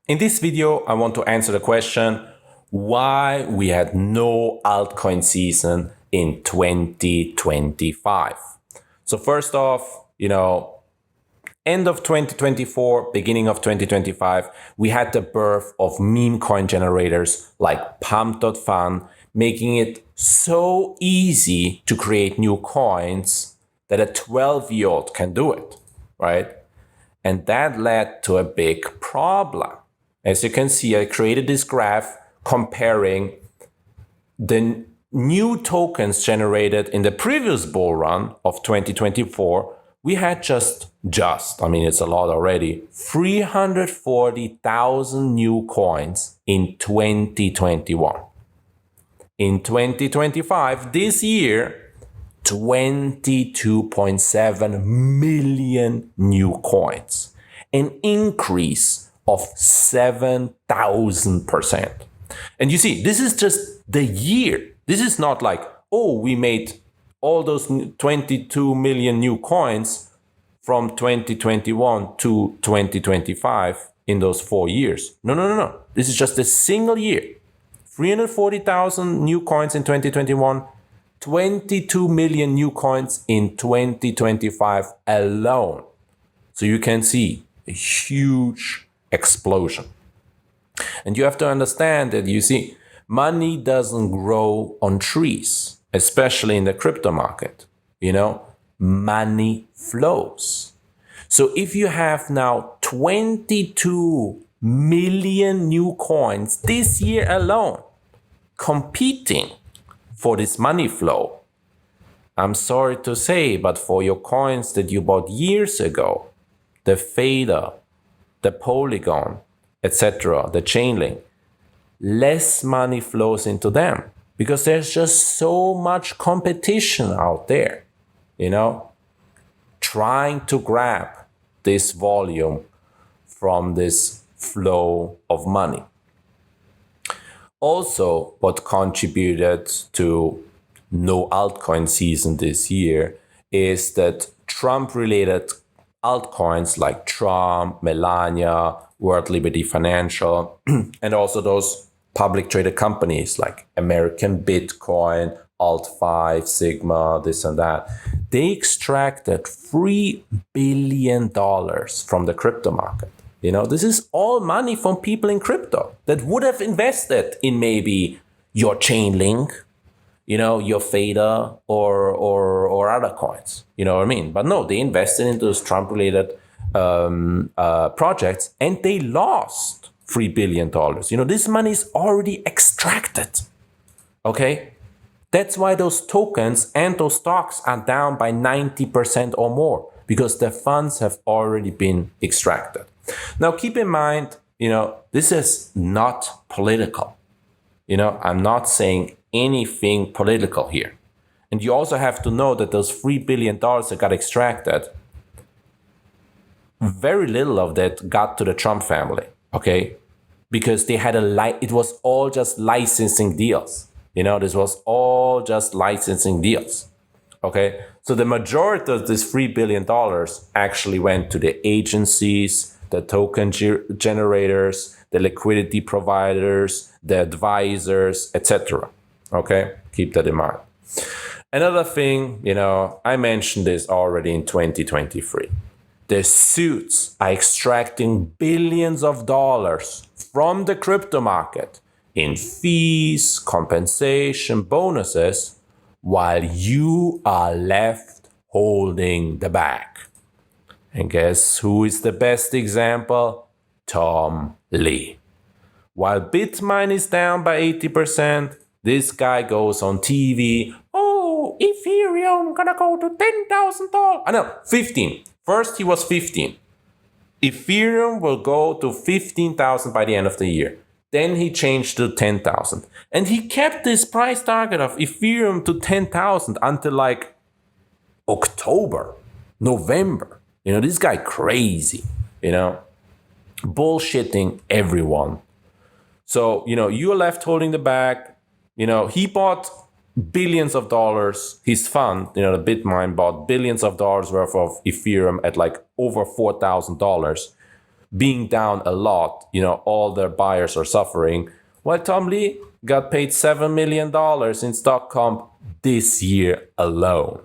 In this video, I want to answer the question why we had no altcoin season in 2025. So first off, end of 2024, beginning of 2025, we had the birth of meme coin generators like Pump.fun, making it so easy to create new coins that a 12-year-old can do it, right? And that led to a big problem. As you can see, I created this graph comparing the new tokens generated in the previous bull run of 2024. We had it's a lot already, 340,000 new coins in 2021. In 2025, this year, 22.7 million new coins, an increase of 7,000%. And you see, this is just the year. This is not like, we made all those 22 million new coins from 2021 to 2025 in those 4 years. No. This is just a single year. 340,000 new coins in 2021, 22 million new coins in 2025 alone. So you can see a huge explosion. And you have to understand that, money doesn't grow on trees, especially in the crypto market. Money flows. So if you have now 22 million new coins this year alone competing for this money flow, I'm sorry to say, but for your coins that you bought years ago, the Fader, the Polygon, etc., the Chainlink, less money flows into them because there's just so much competition out there, trying to grab this volume from this flow of money. Also, what contributed to no altcoin season this year is that Trump-related altcoins like Trump, Melania, World Liberty Financial, and also those public traded companies like American Bitcoin, Alt5, Sigma, this and that, they extracted $3 billion from the crypto market. This is all money from people in crypto that would have invested in maybe your Chainlink, your Fader or other coins. You know what I mean? But no, they invested into those Trump-related projects and they lost $3 billion. This money is already extracted. Okay? That's why those tokens and those stocks are down by 90% or more, because the funds have already been extracted. Now, keep in mind, this is not political. I'm not saying anything political here. And you also have to know that those $3 billion that got extracted, very little of that got to the Trump family, okay? Because they had it was all just licensing deals. This was all just licensing deals, okay? So the majority of this $3 billion actually went to the agencies, the token generators, the liquidity providers, the advisors, etc. Okay, keep that in mind. Another thing, I mentioned this already in 2023. The suits are extracting billions of dollars from the crypto market in fees, compensation, bonuses, while you are left holding the bag. And guess who is the best example? Tom Lee. While Bitmain is down by 80%, this guy goes on TV, Ethereum gonna go to $10,000. I know, 15. First he was 15. Ethereum will go to 15,000 by the end of the year. Then he changed to 10,000. And he kept this price target of Ethereum to 10,000 until like October, November. This guy crazy, bullshitting everyone. So, you're left holding the bag. He bought billions of dollars. His fund, the Bitmain bought billions of dollars worth of Ethereum at like over $4,000. being down a lot, all their buyers are suffering, while Tom Lee got paid $7 million in stock comp this year alone.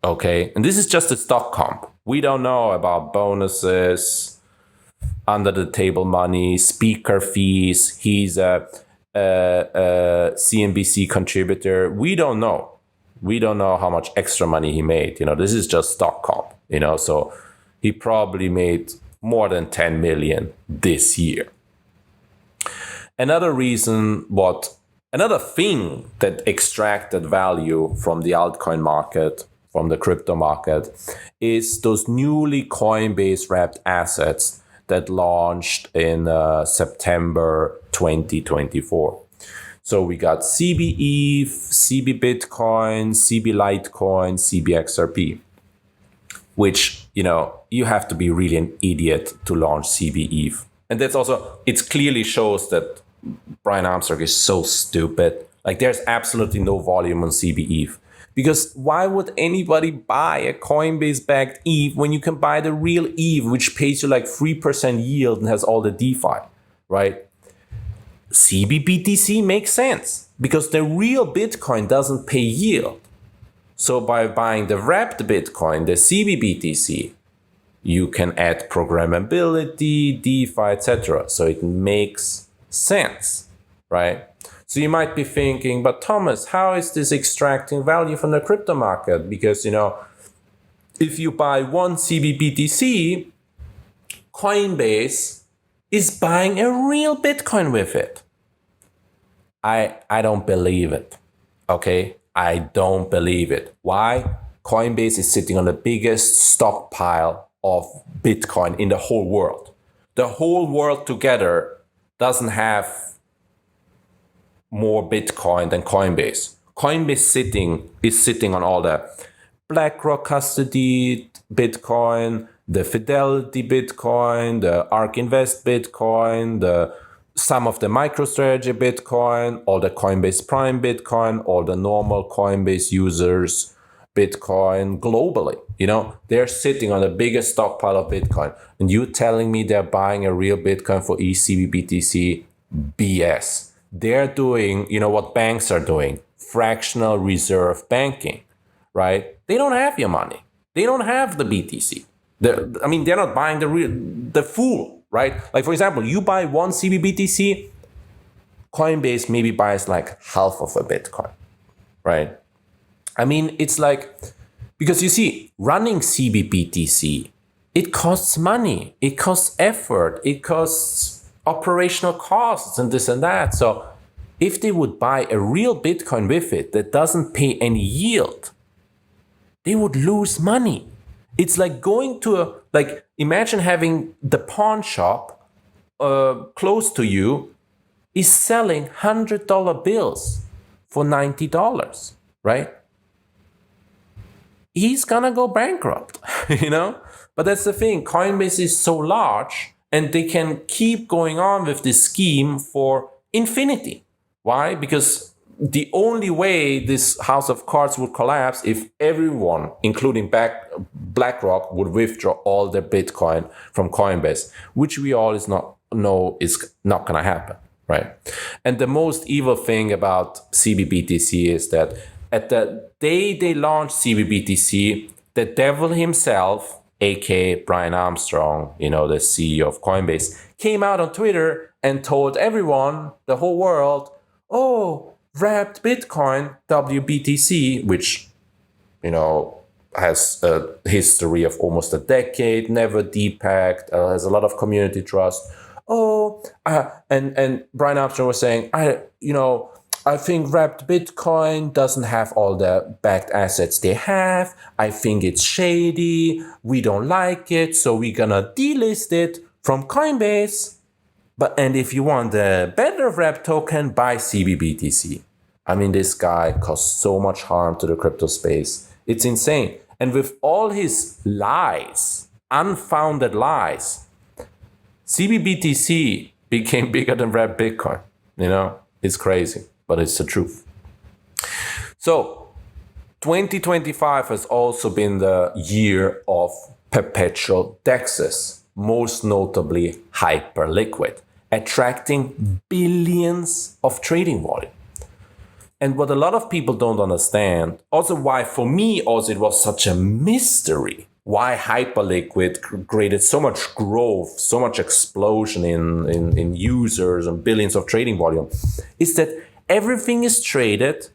Okay, and this is just a stock comp. We don't know about bonuses, under the table money, speaker fees. He's a CNBC contributor. We don't know. We don't know how much extra money he made. This is just stock comp. So he probably made more than 10 million this year. Another thing that extracted value from the altcoin market, from the crypto market, is those newly Coinbase wrapped assets that launched in September 2024. So we got CBETH, CB Bitcoin, CB Litecoin, CBXRP, which, you have to be really an idiot to launch CBETH. And that's also, it clearly shows that Brian Armstrong is so stupid. Like, there's absolutely no volume on CBETH. Because why would anybody buy a Coinbase-backed ETH when you can buy the real ETH, which pays you like 3% yield and has all the DeFi, right? CBBTC makes sense because the real Bitcoin doesn't pay yield. So by buying the wrapped Bitcoin, the CBBTC, you can add programmability, DeFi, etc. So it makes sense, right? So you might be thinking, but Thomas, how is this extracting value from the crypto market? Because, if you buy one CBBTC, Coinbase is buying a real Bitcoin with it. I don't believe it. Okay? I don't believe it. Why? Coinbase is sitting on the biggest stockpile of Bitcoin in the whole world. The whole world together doesn't have more Bitcoin than Coinbase. Coinbase is sitting on all the BlackRock custody Bitcoin, the Fidelity Bitcoin, the ARK Invest Bitcoin, some of the MicroStrategy Bitcoin, all the Coinbase Prime Bitcoin, all the normal Coinbase users Bitcoin globally. They're sitting on the biggest stockpile of Bitcoin. And you telling me they're buying a real Bitcoin for ECBBTC? BS. They're doing, what banks are doing, fractional reserve banking, right? They don't have your money. They don't have the BTC. They're not buying the full, right? Like, for example, you buy one CBBTC, Coinbase maybe buys like half of a Bitcoin, right? It's like, because you see, running CBBTC, it costs money, it costs effort, it costs operational costs and this and that. So if they would buy a real Bitcoin with it that doesn't pay any yield, they would lose money. It's like going to imagine having the pawn shop close to you is selling $100 bills for $90, right? He's gonna go bankrupt, But that's the thing, Coinbase is so large and they can keep going on with this scheme for infinity. Why? Because the only way this house of cards would collapse if everyone, including BlackRock, would withdraw all their Bitcoin from Coinbase, which we all know is not going to happen, right? And the most evil thing about CBBTC is that at the day they launched CBBTC, the devil himself, aka Brian Armstrong, the CEO of Coinbase, came out on Twitter and told everyone, the whole world, wrapped Bitcoin, WBTC, which, has a history of almost a decade, never depacked, has a lot of community trust. And Brian Armstrong was saying, I think wrapped Bitcoin doesn't have all the backed assets they have. I think it's shady. We don't like it. So we're going to delist it from Coinbase. And if you want a better wrapped token, buy CBBTC. This guy caused so much harm to the crypto space. It's insane. And with all his lies, unfounded lies, CBBTC became bigger than wrapped Bitcoin. It's crazy. But it's the truth. So 2025 has also been the year of perpetual DEXs. most notably Hyperliquid, attracting billions of trading volume. And what a lot of people don't understand, also why for me also it was such a mystery, why Hyperliquid created so much growth, so much explosion in users and billions of trading volume, is that everything is traded.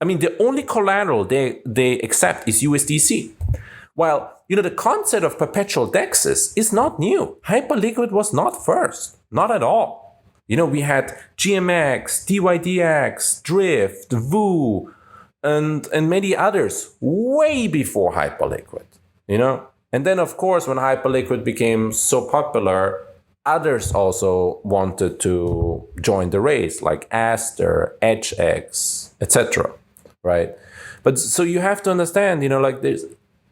I mean, the only collateral they accept is USDC. While, the concept of perpetual DEXs is not new. Hyperliquid was not first, not at all. We had GMX, DYDX, Drift, VOO, and many others way before Hyperliquid, And then, of course, when Hyperliquid became so popular, others also wanted to join the race, like Aster, EdgeX, etc., right? But so you have to understand, there's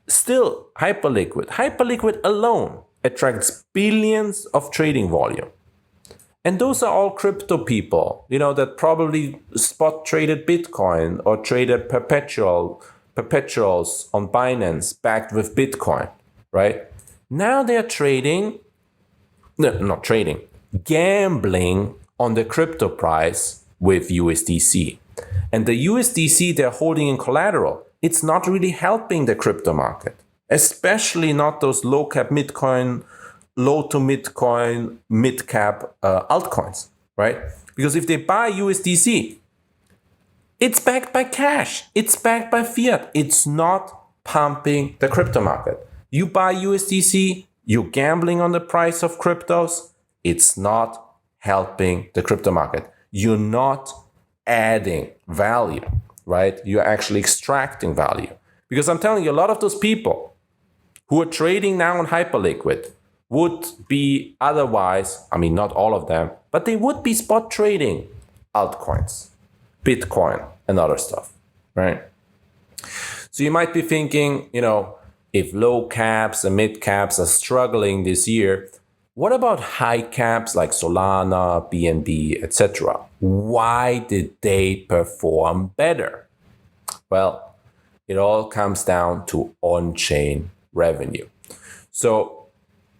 still Hyperliquid alone attracts billions of trading volume. And those are all crypto people, that probably spot traded Bitcoin or traded perpetuals on Binance backed with Bitcoin, right? Now they're gambling on the crypto price with USDC. And the USDC they're holding in collateral, it's not really helping the crypto market, especially not those low to mid cap altcoins, right? Because if they buy USDC, it's backed by cash, it's backed by fiat, it's not pumping the crypto market. You buy USDC, you're gambling on the price of cryptos, it's not helping the crypto market. You're not adding value, right? You're actually extracting value. Because I'm telling you, a lot of those people who are trading now on Hyperliquid would be otherwise, not all of them, but they would be spot trading altcoins, Bitcoin, and other stuff, right? So you might be thinking, if low caps and mid caps are struggling this year, what about high caps like Solana, BNB, etc.? Why did they perform better? Well, it all comes down to on-chain revenue. So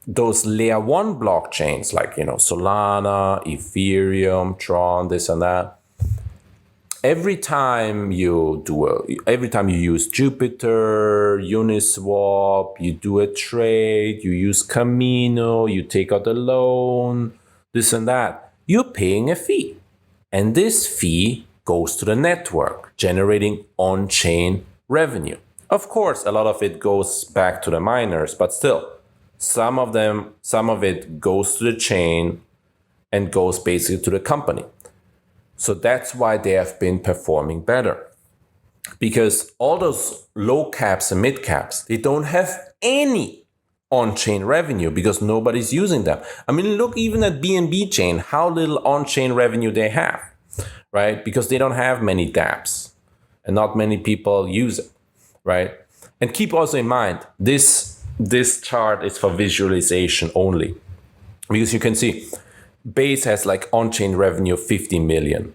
those layer one blockchains like, Solana, Ethereum, Tron, this and that, every time you use Jupiter, Uniswap, you do a trade, you use Camino, you take out a loan, this and that, you're paying a fee. And this fee goes to the network, generating on-chain revenue. Of course, a lot of it goes back to the miners, but still, some of it goes to the chain and goes basically to the company. So that's why they have been performing better. Because all those low caps and mid caps, they don't have any on-chain revenue because nobody's using them. Look even at BNB chain, how little on-chain revenue they have, right? Because they don't have many dApps and not many people use it, right? And keep also in mind, this chart is for visualization only. Because you can see, Base has like on-chain revenue of 50 million,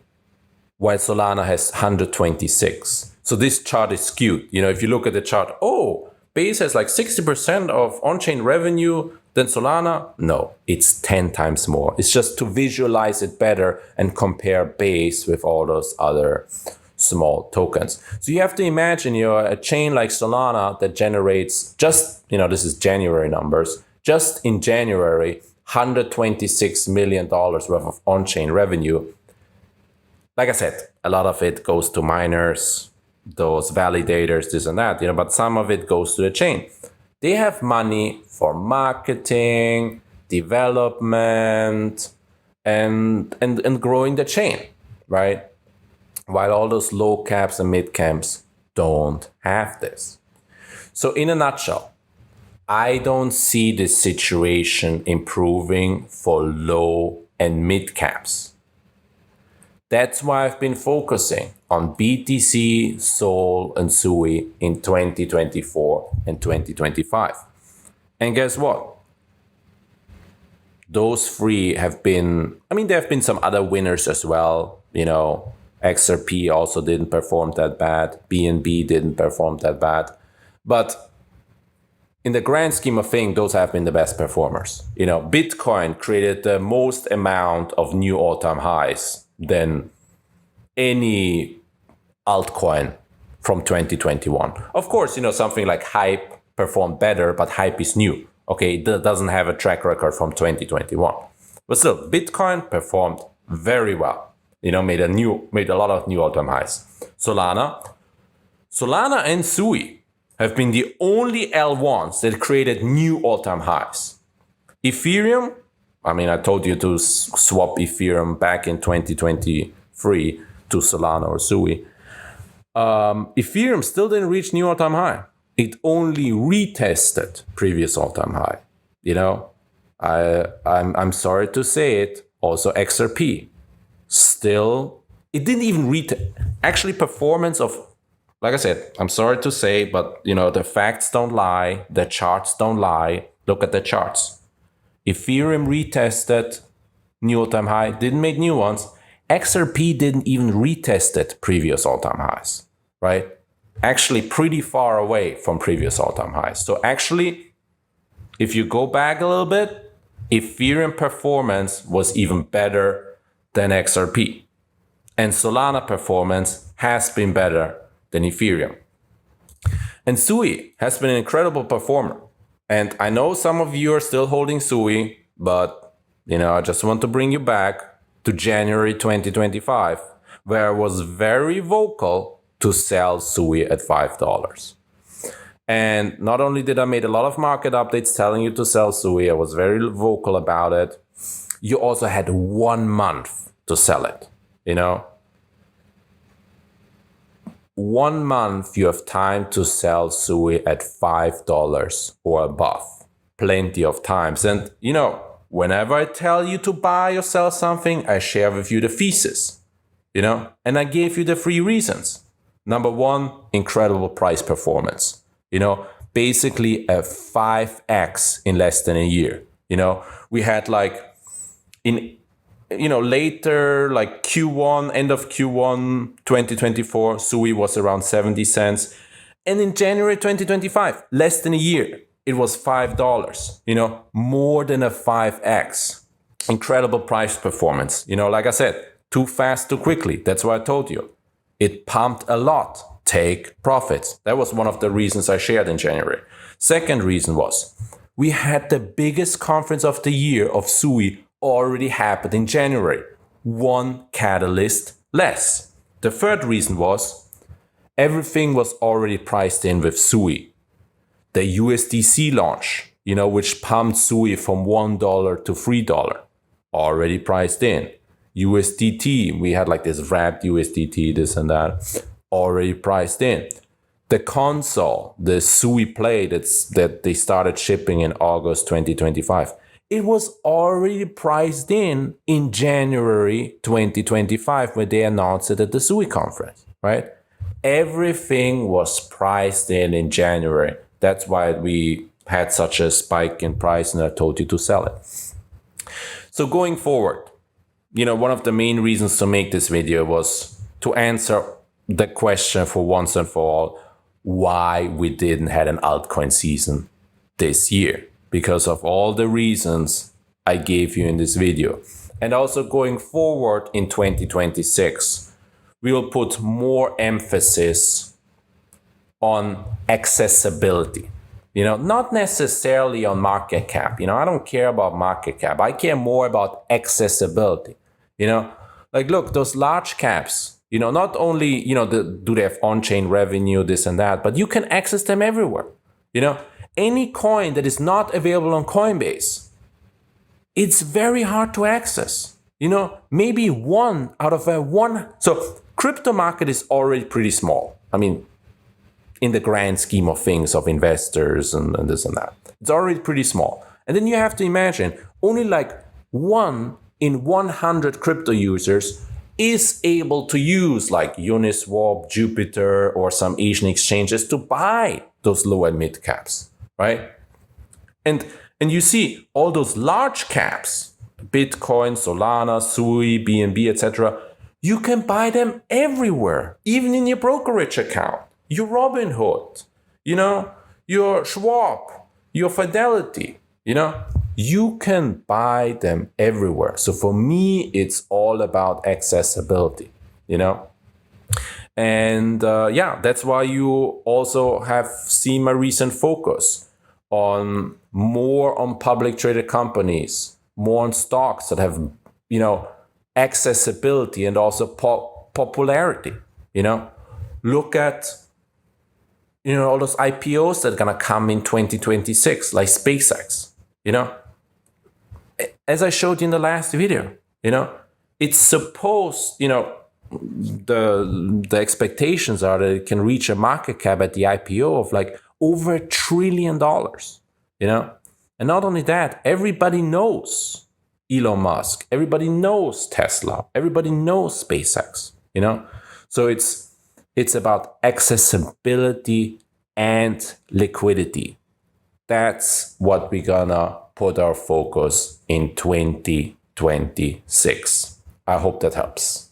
while Solana has 126. So this chart is skewed. If you look at the chart, Base has like 60% of on-chain revenue than Solana. No, it's 10 times more. It's just to visualize it better and compare Base with all those other small tokens. So you have to imagine a chain like Solana that generates just, this is January numbers, just in January, $126 million worth of on-chain revenue. Like I said, a lot of it goes to miners, those validators, this and that, but some of it goes to the chain. They have money for marketing, development, and growing the chain, right? While all those low caps and mid caps don't have this. So in a nutshell, I don't see this situation improving for low and mid caps. That's why I've been focusing on BTC, Sol, and Sui in 2024 and 2025. And guess what? Those three have been, there have been some other winners as well. XRP also didn't perform that bad. BNB didn't perform that bad. But in the grand scheme of things, those have been the best performers. Bitcoin created the most amount of new all-time highs than any altcoin from 2021. Of course, something like Hype performed better, but Hype is new. Okay, it doesn't have a track record from 2021. But still, Bitcoin performed very well. Made a lot of new all-time highs. Solana and Sui have been the only L1s that created new all-time highs. Ethereum, I told you to swap Ethereum back in 2023 to Solana or Sui. Ethereum still didn't reach new all-time high. It only retested previous all-time high. I'm sorry to say it. Also, XRP still, it didn't even actually performance of, like I said, I'm sorry to say, but the facts don't lie, the charts don't lie. Look at the charts. Ethereum retested new all-time high, didn't make new ones. XRP didn't even retest it previous all-time highs, right? Actually pretty far away from previous all-time highs. So actually, if you go back a little bit, Ethereum performance was even better than XRP. And Solana performance has been better than Ethereum. And Sui has been an incredible performer. And I know some of you are still holding Sui, but I just want to bring you back to January 2025, where I was very vocal to sell Sui at $5. And not only did I make a lot of market updates telling you to sell Sui, I was very vocal about it. You also had 1 month to sell it, 1 month you have time to sell Sui at $5 or above. Plenty of times. And whenever I tell you to buy or sell something, I share with you the thesis, and I gave you the 3 reasons. Number 1, incredible price performance. Basically a 5x in less than a year. We had later, like Q1, end of Q1 2024, Sui was around 70 cents. And in January 2025, less than a year, it was $5, more than a 5x. Incredible price performance. Like I said, too fast, too quickly. That's why I told you. It pumped a lot. Take profits. That was one of the reasons I shared in January. Second reason was we had the biggest conference of the year of Sui already happened in January. 1 catalyst less. The third reason was everything was already priced in with Sui. The USDC launch, which pumped Sui from $1 to $3, already priced in. USDT, we had this wrapped USDT, this and that, already priced in. The console, the Sui Play that they started shipping in August 2025, it was already priced in January 2025 when they announced it at the Sui conference, right? Everything was priced in January. That's why we had such a spike in price and I told you to sell it. So going forward, one of the main reasons to make this video was to answer the question for once and for all, why we didn't have an altcoin season this year. Because of all the reasons I gave you in this video. And also going forward in 2026, we will put more emphasis on accessibility. Not necessarily on market cap. I don't care about market cap. I care more about accessibility. Look, those large caps, not only, do they have on-chain revenue, this and that, but you can access them everywhere. Any coin that is not available on Coinbase, it's very hard to access. Maybe 1 out of 1. So crypto market is already pretty small. In the grand scheme of things of investors and this and that, it's already pretty small. And then you have to imagine only 1 in 100 crypto users is able to use Uniswap, Jupiter, or some Asian exchanges to buy those low and mid caps. Right? And you see all those large caps, Bitcoin, Solana, Sui, BNB, etc. You can buy them everywhere, even in your brokerage account, your Robinhood, your Schwab, your Fidelity, you can buy them everywhere. So for me, it's all about accessibility, And that's why you also have seen my recent focus on more on public traded companies, more on stocks that have, accessibility and also popularity, Look at, all those IPOs that are going to come in 2026, like SpaceX, As I showed you in the last video, it's supposed, the expectations are that it can reach a market cap at the IPO of like over $1 trillion, And not only that, everybody knows Elon Musk, everybody knows Tesla, everybody knows SpaceX, So it's about accessibility and liquidity. That's what we're gonna put our focus in 2026. I hope that helps.